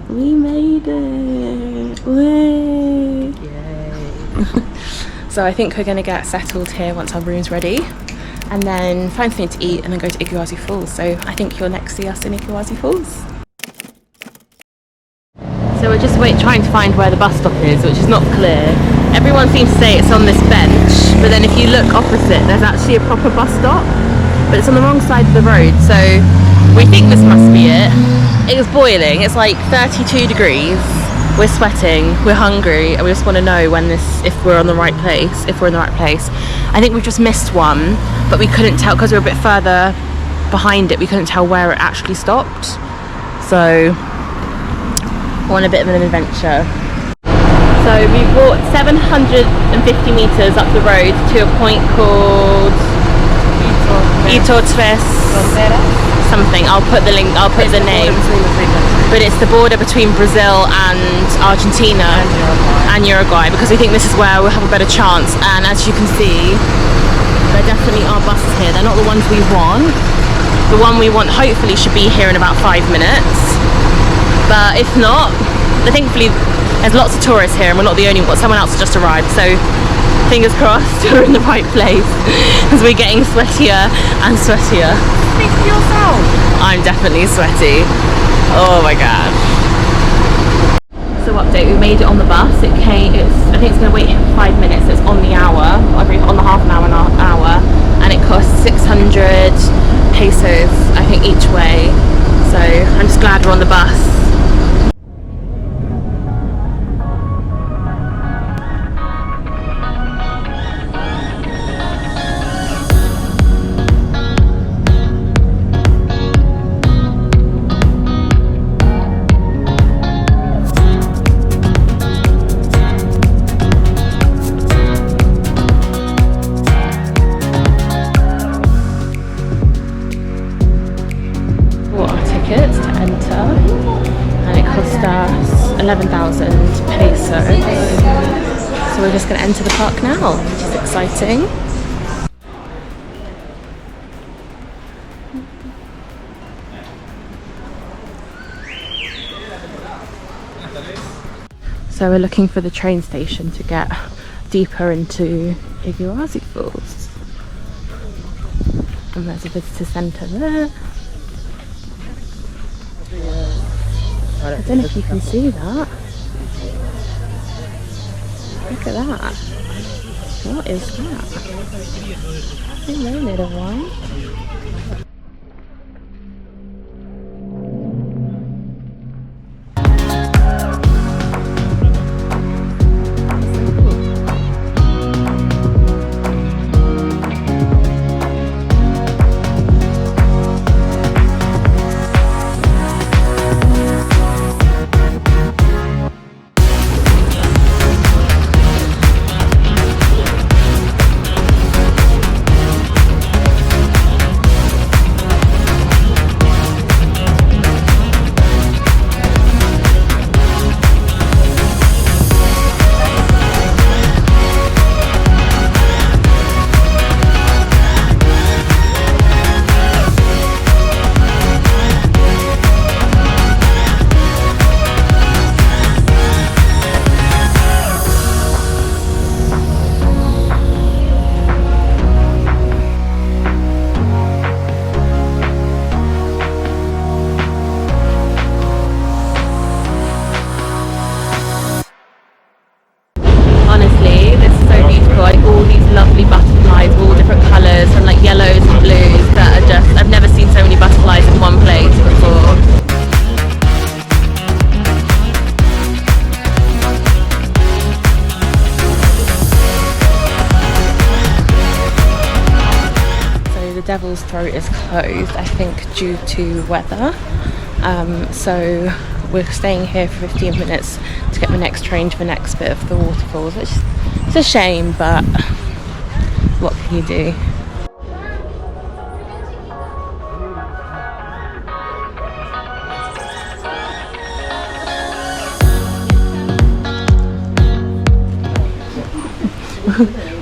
We made it! Way! Yay! So I think we're going to get settled here once our room's ready, and then find something to eat and then go to Iguazú Falls. So I think you'll next see us in Iguazú Falls. So we're just trying to find where the bus stop is, which is not clear. Everyone seems to say it's on this bench, but then if you look opposite, there's actually a proper bus stop, but it's on the wrong side of the road, so we think this must be it. It was boiling, it's like 32 degrees, we're sweating, we're hungry, and we just want to know if we're on the right place, I think we've just missed one, but we couldn't tell, because we were a bit further behind it, we couldn't tell where it actually stopped, so on a bit of an adventure. So we've walked 750 meters up the road to a point called something. I'll put the link, I'll put the name. But it's the border between Brazil and Argentina and Uruguay, because we think this is where we'll have a better chance. And as you can see, there definitely are buses here. They're not the ones we want. The one we want hopefully should be here in about 5 minutes. But if not, thankfully there's lots of tourists here and we're not the only one. Someone else has just arrived, so fingers crossed we're in the right place as we're getting sweatier and sweatier. Speak for yourself. I'm definitely sweaty. Oh my god. So update, we made it on the bus. I think it's going to wait here for 5 minutes. It's on the hour, on the half an hour, and it costs 600 pesos I think each way. So I'm just glad we're on the bus. Tickets to enter, and it cost us 11,000 pesos. So we're just going to enter the park now, which is exciting. So we're looking for the train station to get deeper into Iguazú Falls. And there's a visitor centre there. I don't know if you can see that. Look at that. What is that? I think they need a while. Devil's Throat is closed, I think due to weather, so we're staying here for 15 minutes to get the next train to the next bit of the waterfalls, which is a shame, but what can you do?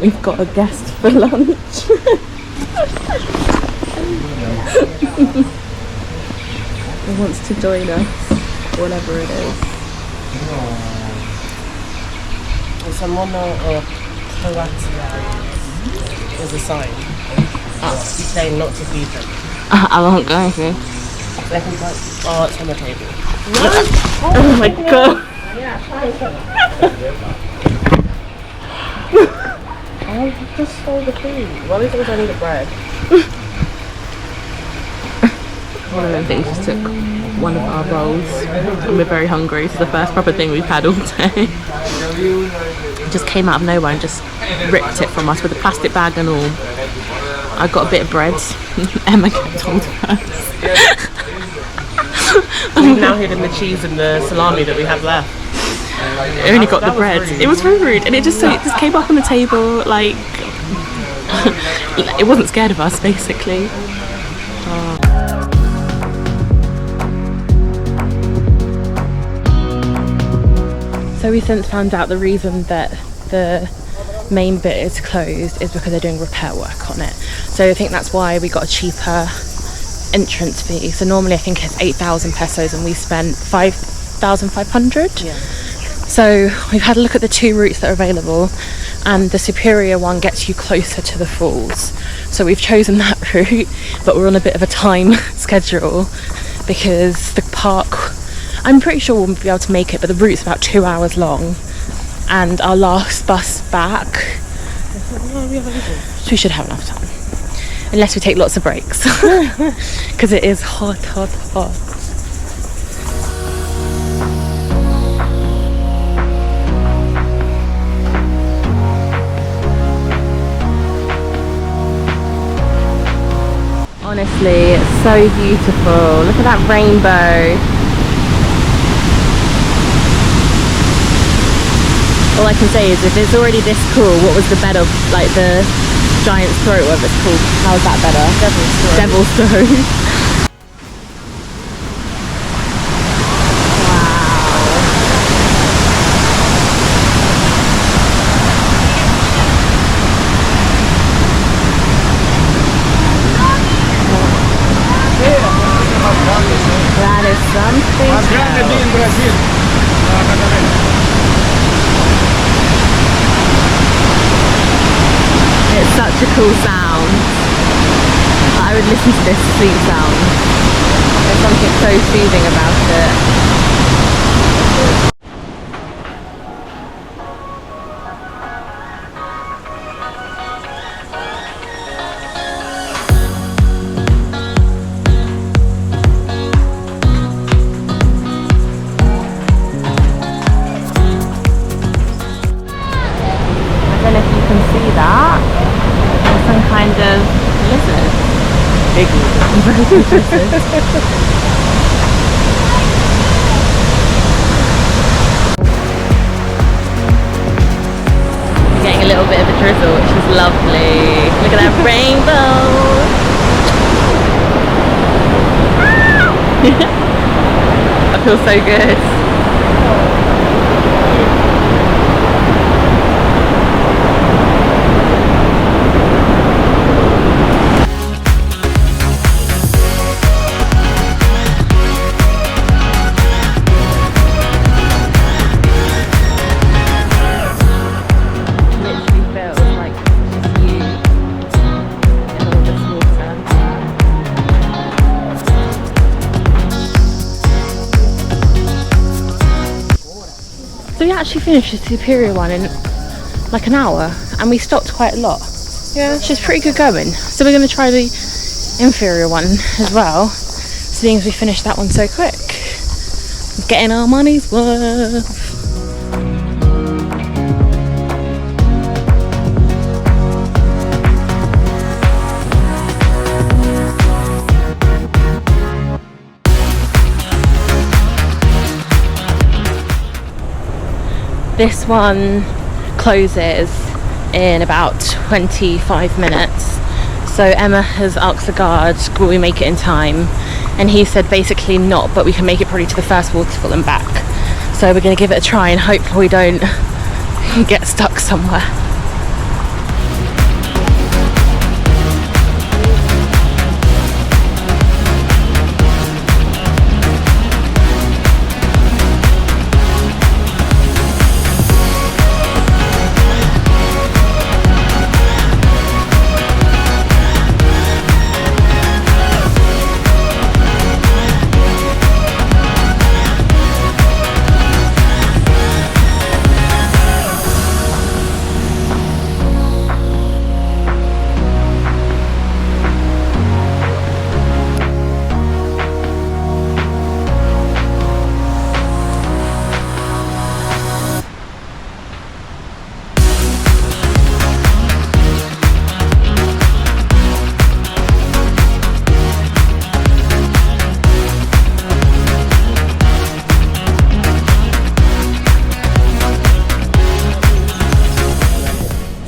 We've got a guest for lunch. He wants to join us. whatever it is. It's a mono or there's a sign. He's saying not to feed them. I won't go to. Oh, it's on the table. Oh my god. Oh, just stole the food. Well, at least it was only the bread. One of them things just took one of our rolls and we're very hungry. This is the first proper thing we've had all day. It just came out of nowhere and just ripped it from us with a plastic bag and all. I got a bit of bread. Emma kept hold of hers. We've now hidden the cheese and the salami that we have left. I only got the bread. It was very rude and it just came up on the table like it wasn't scared of us basically. So we since found out the reason that the main bit is closed is because they're doing repair work on it. So I think that's why we got a cheaper entrance fee. So normally I think it's 8,000 pesos and we spent 5,500. Yeah. So we've had a look at the two routes that are available and the superior one gets you closer to the falls. So we've chosen that route, but we're on a bit of a time schedule because the park, I'm pretty sure we'll be able to make it, but the route's about 2 hours long and our last bus back, so we should have enough time. Unless we take lots of breaks because it is hot. Honestly, it's so beautiful. Look at that rainbow. All I can say is if it's already this cool, what was the better, like the giant's throat, whatever it's called, how is that better? Devil's throat. That is something else. It's such a cool sound. I would listen to this sleep sound. There's something so soothing about it. I don't know if you can see that. There's some kind of lizard. Big Getting a little bit of a drizzle, which is lovely. Look at that rainbow. I feel so good. So we actually finished the superior one in like an hour and we stopped quite a lot. Yeah. Which is pretty good going. So we're going to try the inferior one as well, seeing as we finished that one so quick. Getting our money's worth. This one closes in about 25 minutes. So Emma has asked the guard, will we make it in time? And he said basically not, but we can make it probably to the first waterfall and back. So we're going to give it a try and hope we don't get stuck somewhere.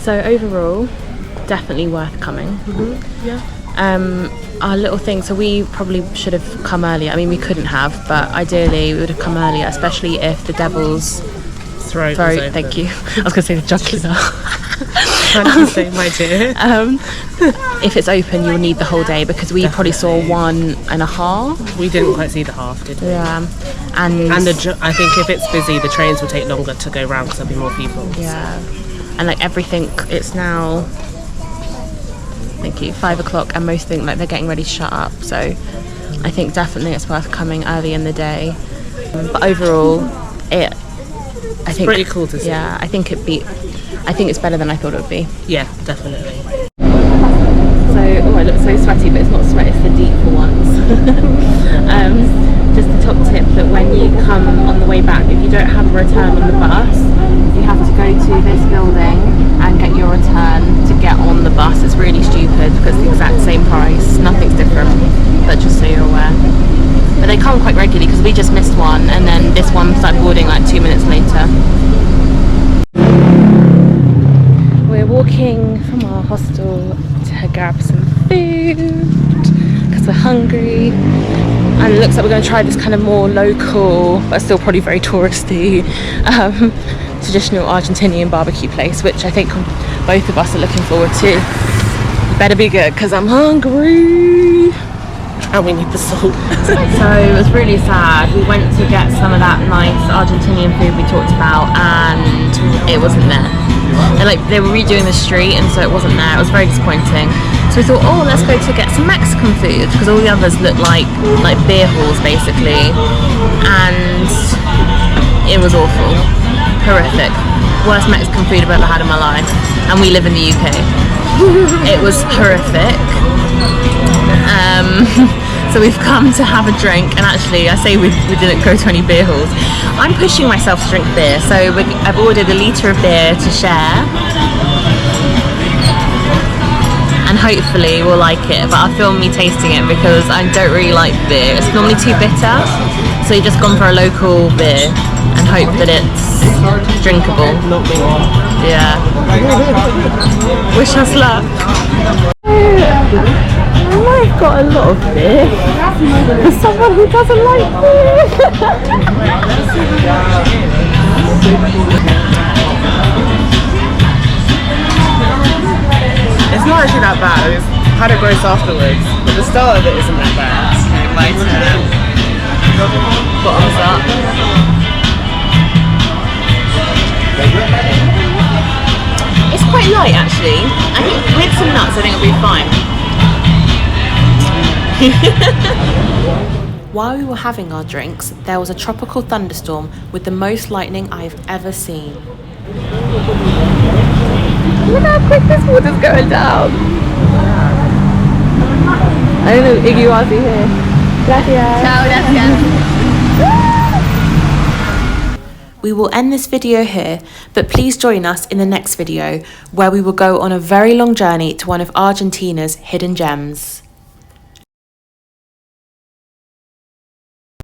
So overall, definitely worth coming. Yeah. Our little thing, so we probably should have come earlier. I mean, we couldn't have, but ideally we would have come earlier, especially if the devil's throat. Thank you. I was going to say the jugular. Thank you so, my dear. If it's open, you'll need the whole day, because we probably saw 1.5. We didn't quite see the half, did we? Yeah, and I think if it's busy, the trains will take longer to go round because there'll be more people. Yeah, and like everything, it's now, thank you, 5 o'clock, and most things, like, they're getting ready to shut up. So I think definitely it's worth coming early in the day. But overall, I think pretty cool to see. Yeah, I think it's better than I thought it would be. Yeah, definitely. So, I look so sweaty, but it's not sweat, it's the deep for once. Just a top tip that when you come on the way back, if you don't have a return on the bus, you have to go to this building and get your return to get on the bus. It's really stupid because it's the exact same price, nothing's different, but just so you're aware. But they come quite regularly because we just missed one, and then this one started boarding like 2 minutes later. We're walking from our hostel to grab some food because we're hungry, and it looks like we're going to try this kind of more local but still probably very touristy traditional Argentinian barbecue place, which I think both of us are looking forward to. Better be good because I'm hungry. And we need the salt. So it was really sad. We went to get some of that nice Argentinian food we talked about, and it wasn't there. And like, they were redoing the street, and so it wasn't there. It was very disappointing. So we thought, let's go to get some Mexican food, because all the others looked like beer halls basically, and it was awful, horrific. Worst Mexican food I've ever had in my life, and we live in the UK. It was horrific. So we've come to have a drink, and actually I say we didn't go to any beer halls. I'm pushing myself to drink beer, so I've ordered a litre of beer to share, and hopefully we'll like it, but I'll film me tasting it because I don't really like beer. It's normally too bitter, so you've just gone for a local beer and hope that it's drinkable. Not me. Yeah. Wish us luck. I've got a lot of beer for someone who doesn't like beer. It's not actually that bad. It's had a gross afterwards, but the start of it isn't that bad. Okay, my turn. Bottoms up. It's quite light actually. I think with some nuts I think it'll be fine. While we were having our drinks, there was a tropical thunderstorm with the most lightning I've ever seen. Look how quick this water's going down. I don't know, Iguazú here. Gracias. Ciao, gracias. We will end this video here, but please join us in the next video where we will go on a very long journey to one of Argentina's hidden gems.